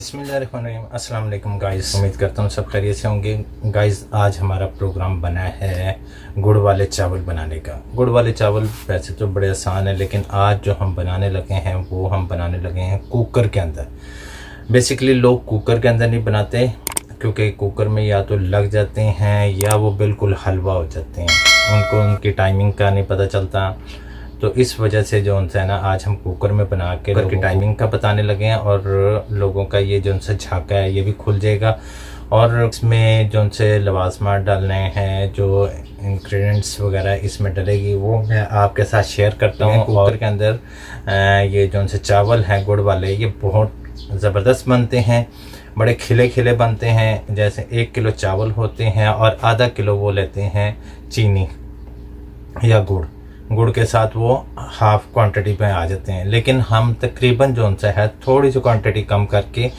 बिस्मिल्लाहिर्रहमानिर्रहीम। अस्सलाम वालेकुम गाइस, उम्मीद करता हूँ सब खैरियत से होंगे। गाइस आज हमारा प्रोग्राम बना है गुड़ वाले चावल बनाने का। गुड़ वाले चावल वैसे तो बड़े आसान है, लेकिन आज जो हम बनाने लगे हैं वो हम बनाने लगे हैं कुकर के अंदर। बेसिकली लोग कुकर के अंदर नहीं बनाते, क्योंकि कुकर में या तो लग जाते हैं या वो बिल्कुल हलवा हो जाते हैं, उनको उनकी टाइमिंग का नहीं पता चलता। तो इस वजह से जो उनसे है ना, आज हम कुकर में बना के कुकर की टाइमिंग का बताने लगे हैं, और लोगों का ये जो उनसे झाँका है ये भी खुल जाएगा। और इसमें जो उनसे लवाजमात डालने हैं, जो इंग्रेडिएंट्स वगैरह इसमें डलेगी, वो मैं आपके साथ शेयर करता हूँ। कुकर के अंदर ये जो उनसे चावल हैं गुड़ वाले, ये बहुत ज़बरदस्त बनते हैं, बड़े खिले खिले बनते हैं। जैसे 1 किलो चावल होते हैं और आधा किलो वो लेते हैं चीनी या गुड़ के साथ वो हाफ़ क्वांटिटी पे आ जाते हैं। लेकिन हम तकरीबन जो उनसे है थोड़ी सी क्वांटिटी कम करके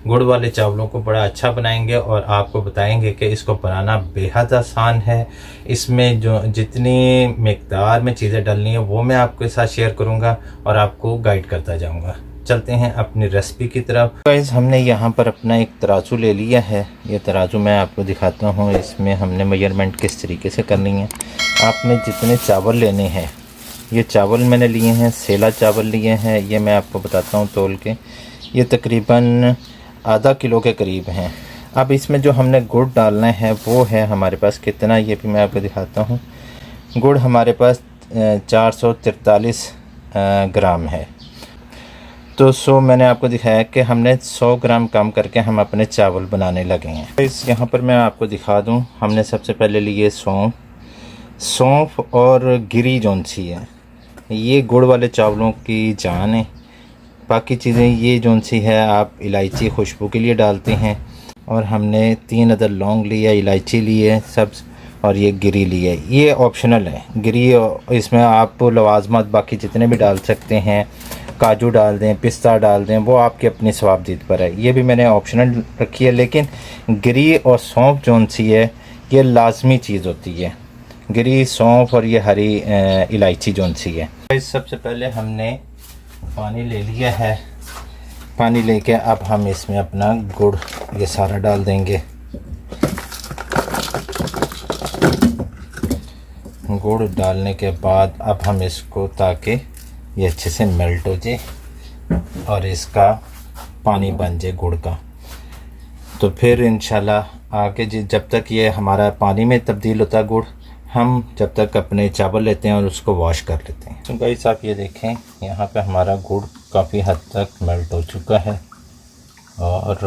गुड़ वाले चावलों को बड़ा अच्छा बनाएंगे, और आपको बताएंगे कि इसको बनाना बेहद आसान है। इसमें जो जितनी मिकदार में चीज़ें डालनी है वो मैं आपके साथ शेयर करूँगा और आपको गाइड करता जाऊँगा। चलते हैं अपनी रेसिपी की तरफ। गाइस हमने यहाँ पर अपना एक तराजू ले लिया है। ये तराजू मैं आपको दिखाता हूँ, इसमें हमने मेजरमेंट किस तरीके से करनी है। आपने जितने चावल लेने हैं, ये चावल मैंने लिए हैं, सेला चावल लिए हैं, ये मैं आपको बताता हूँ तोल के। ये तकरीबन आधा किलो के करीब हैं। अब इसमें जो हमने गुड़ डालना है वो है हमारे पास कितना, ये भी मैं आपको दिखाता हूँ। गुड़ हमारे पास 443 ग्राम है। तो 100 मैंने आपको दिखाया कि हमने 100 ग्राम कम करके हम अपने चावल बनाने लगे हैं। इस यहाँ पर मैं आपको दिखा दूँ, हमने सबसे पहले लिए सौंफ और गिरी जौन सी है, ये गुड़ वाले चावलों की जान है। बाकी चीज़ें ये जौन सी है आप इलायची खुशबू के लिए डालते हैं, और हमने 3 अदर लौंग लिया, इलायची ली है सब्ज़, और ये गिरी ली है। ये ऑप्शनल है गिरी, इसमें आप लवाजमात बाकी जितने भी डाल सकते हैं, काजू डाल दें, पिस्ता डाल दें, वो आपके अपनी स्वाबदीद पर है। ये भी मैंने ऑप्शनल रखी है, लेकिन गिरी और सौंफ जौन सी है ये लाजमी चीज़ होती है। गिरी, सौंफ और ये हरी इलायची जौन सी है। सबसे पहले हमने पानी ले लिया है। पानी लेके अब हम इसमें अपना गुड़ ये सारा डाल देंगे। गुड़ डालने के बाद अब हम इसको, ताकि ये अच्छे से मेल्ट हो जाए और इसका पानी बन जाए गुड़ का, तो फिर इंशाल्लाह आगे जब तक ये हमारा पानी में तब्दील होता है गुड़, हम जब तक अपने चावल लेते हैं और उसको वॉश कर लेते हैं। तो गाइस आप ये देखें, यहाँ पे हमारा गुड़ काफ़ी हद तक मेल्ट हो चुका है, और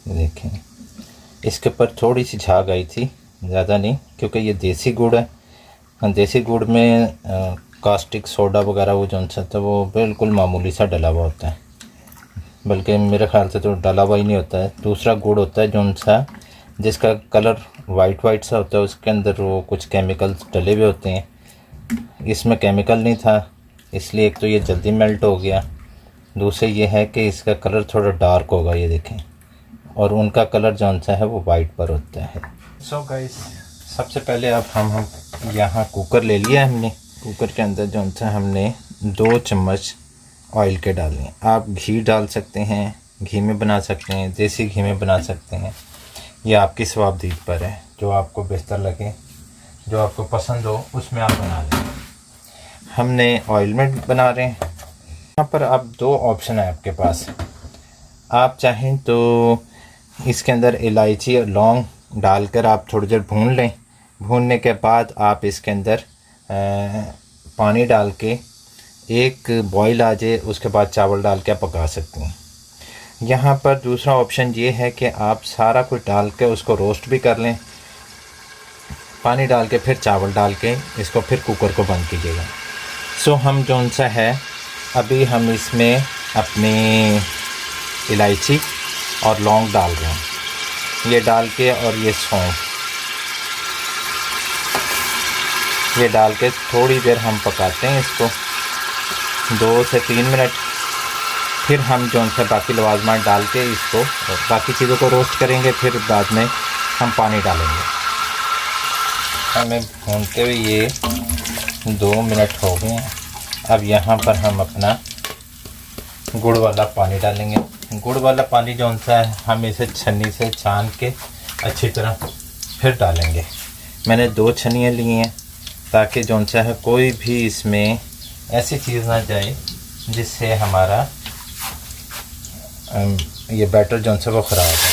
ये देखें इसके ऊपर थोड़ी सी झाग आई थी, ज़्यादा नहीं, क्योंकि ये देसी गुड़ है। देसी गुड़ में कास्टिक सोडा वगैरह वो जौन सा था वो बिल्कुल मामूली सा डला हुआ होता है, बल्कि मेरे ख्याल से तो डला हुआ ही नहीं होता है। दूसरा गुड़ होता है जौन सा जिसका कलर वाइट सा होता है, उसके अंदर वो कुछ केमिकल्स डले हुए होते हैं। इसमें केमिकल नहीं था, इसलिए एक तो ये जल्दी मेल्ट हो गया, दूसरे ये है कि इसका कलर थोड़ा डार्क होगा, ये देखें, और उनका कलर जौन सा है वो वाइट पर होता है। सो गाइस सबसे पहले अब हम यहाँ कुकर ले लिया हमने। कुकर के अंदर जौन सा हमने 2 चम्मच ऑयल के डालने। आप घी डाल सकते हैं, घी में बना सकते हैं, देसी घी में बना सकते हैं, ये आपकी स्वाबदीद पर है, जो आपको बेहतर लगे, जो आपको पसंद हो उसमें आप बना लें। हमने ऑयल में बना रहे हैं। यहाँ पर अब 2 ऑप्शन है आपके पास। आप चाहें तो इसके अंदर इलायची और लौंग डालकर आप थोड़ी देर भून लें। भूनने के बाद आप इसके अंदर पानी डाल के एक बॉईल आ जाए, उसके बाद चावल डाल के आप पका सकते हैं। यहाँ पर दूसरा ऑप्शन ये है कि आप सारा कुछ डाल के उसको रोस्ट भी कर लें, पानी डाल के फिर चावल डाल के इसको फिर कुकर को बंद कीजिएगा। सो हम जौन सा है अभी हम इसमें अपनी इलायची और लौंग डाल रहे हैं, ये डाल के, और ये सौंफ ये डाल के थोड़ी देर हम पकाते हैं इसको, 2 से 3 मिनट। फिर हम जौन सा बाकी लवाजमात डाल के इसको बाकी चीज़ों को रोस्ट करेंगे, फिर बाद में हम पानी डालेंगे। हमें भूनते हुए ये 2 मिनट हो गए हैं। अब यहाँ पर हम अपना गुड़ वाला पानी डालेंगे। गुड़ वाला पानी जो सा है हम इसे छन्नी से छान के अच्छी तरह फिर डालेंगे। मैंने 2 छन्नियाँ ली हैं ताकि जो सा है कोई भी इसमें ऐसी चीज़ ना जाए जिससे हमारा ये बैटर जो सा वो ख़राब है।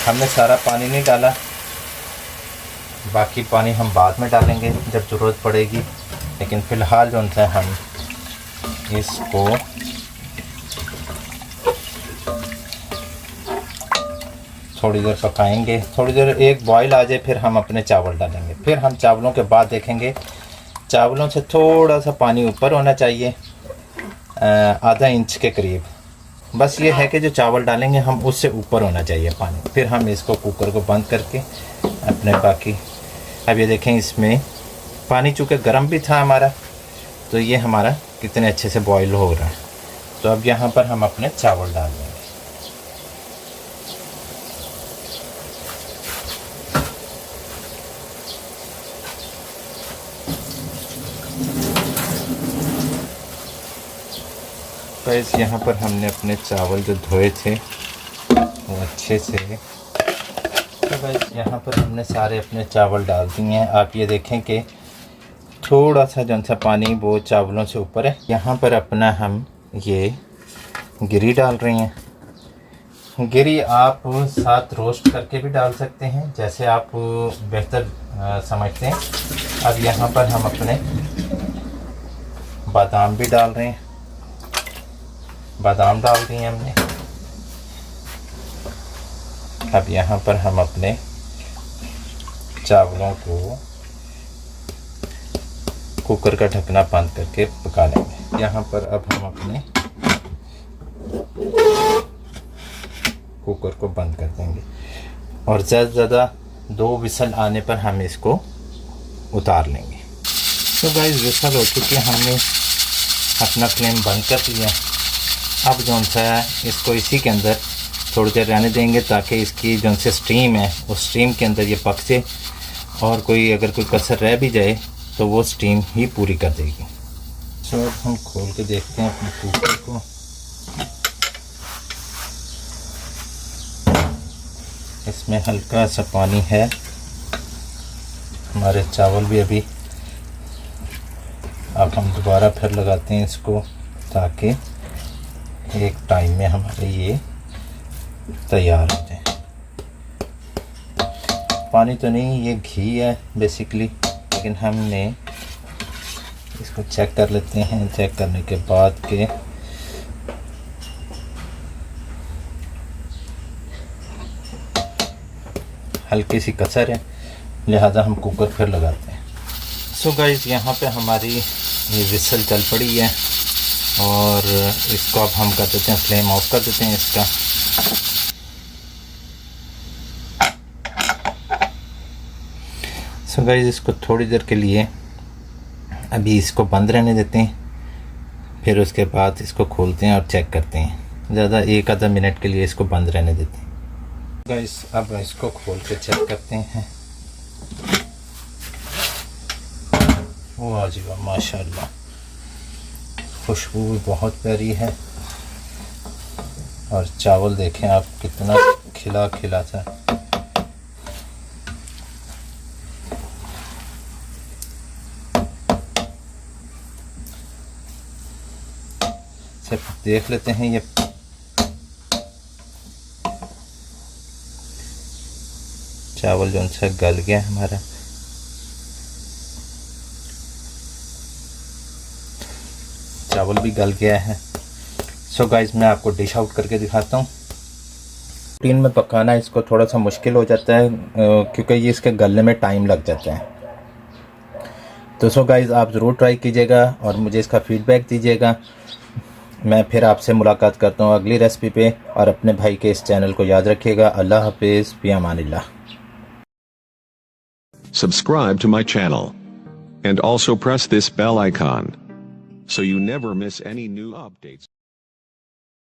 हमने सारा पानी नहीं डाला, बाकी पानी हम बाद में डालेंगे जब ज़रूरत पड़ेगी। लेकिन फ़िलहाल जो है हम इसको थोड़ी देर पकाएंगे। थोड़ी देर एक बॉईल आ जाए फिर हम अपने चावल डालेंगे। फिर हम चावलों के बाद देखेंगे, चावलों से थोड़ा सा पानी ऊपर होना चाहिए, आधा इंच के करीब। बस ये है कि जो चावल डालेंगे हम उससे ऊपर होना चाहिए पानी। फिर हम इसको कुकर को बंद करके अपने बाकी, अब ये देखें इसमें पानी चूँकि गर्म भी था हमारा, तो ये हमारा कितने अच्छे से बॉईल हो रहा है। तो अब यहाँ पर हम अपने चावल डाल देंगे। गाइस यहाँ पर हमने अपने चावल जो धोए थे वो अच्छे से, तो गाइस यहाँ पर हमने सारे अपने चावल डाल दिए हैं। आप ये देखें कि थोड़ा सा जो सा पानी वो चावलों से ऊपर है। यहाँ पर अपना हम ये गिरी डाल रहे हैं। गिरी आप साथ रोस्ट करके भी डाल सकते हैं, जैसे आप बेहतर समझते हैं। अब यहाँ पर हम अपने बादाम भी डाल रहे हैं। बादाम डाल दिए हमने। अब यहाँ पर हम अपने चावलों को कुकर का ढकना बंद करके पका लेंगे। यहाँ पर अब हम अपने कुकर को बंद कर देंगे और ज़्यादा से ज़्यादा 2 विसल आने पर हम इसको उतार लेंगे। तो गाइस विसल हो चुकी है, हमने अपना फ्लेम बंद कर दिया। अब जो सा है इसको इसी के अंदर थोड़ी देर रहने देंगे ताकि इसकी जो से स्टीम है उस स्टीम के अंदर ये पक जाए और अगर कोई कसर रह भी जाए तो वो स्टीम ही पूरी कर देगी। तो अब हम खोल के देखते हैं अपने कुकर को। इसमें हल्का सा पानी है। हमारे चावल भी अभी, अब हम दोबारा फिर लगाते हैं इसको ताकि एक टाइम में हमारे ये तैयार हो जाए। पानी तो नहीं, ये घी है बेसिकली, लेकिन हमने इसको चेक कर लेते हैं। चेक करने के बाद के हल्की सी कसर है, लिहाजा हम कुकर फिर लगाते हैं। सो गाइस यहाँ पे हमारी ये विसल चल पड़ी है और इसको अब हम कर देते हैं, फ्लेम ऑफ कर देते हैं इसका। सो गाइस इसको थोड़ी देर के लिए अभी इसको बंद रहने देते हैं, फिर उसके बाद इसको खोलते हैं और चेक करते हैं। ज़्यादा 1 आधा मिनट के लिए इसको बंद रहने देते हैं। गाइस अब इसको खोल के चेक करते हैं। वाह जी वाह, माशाल्लाह, खुशबू भी बहुत प्यारी है और चावल देखें आप कितना खिला खिला था। सिर्फ देख लेते हैं, ये चावल जो सा गल गया हमारा। चावल भी गल गया है। सो गाइस मैं आपको डिश आउट करके दिखाता हूँ। टीन में पकाना इसको थोड़ा सा मुश्किल हो जाता है क्योंकि ये इसके गलने में टाइम लग जाता है। तो सो गाइस आप ज़रूर ट्राई कीजिएगा और मुझे इसका फीडबैक दीजिएगा। मैं फिर आपसे मुलाकात करता हूँ अगली रेसिपी पे, और अपने भाई के इस चैनल को याद रखिएगा। अल्लाह हाफिज़, फी अमानिल्लाह। Subscribe to my channel and also press this bell icon so you never miss any new updates.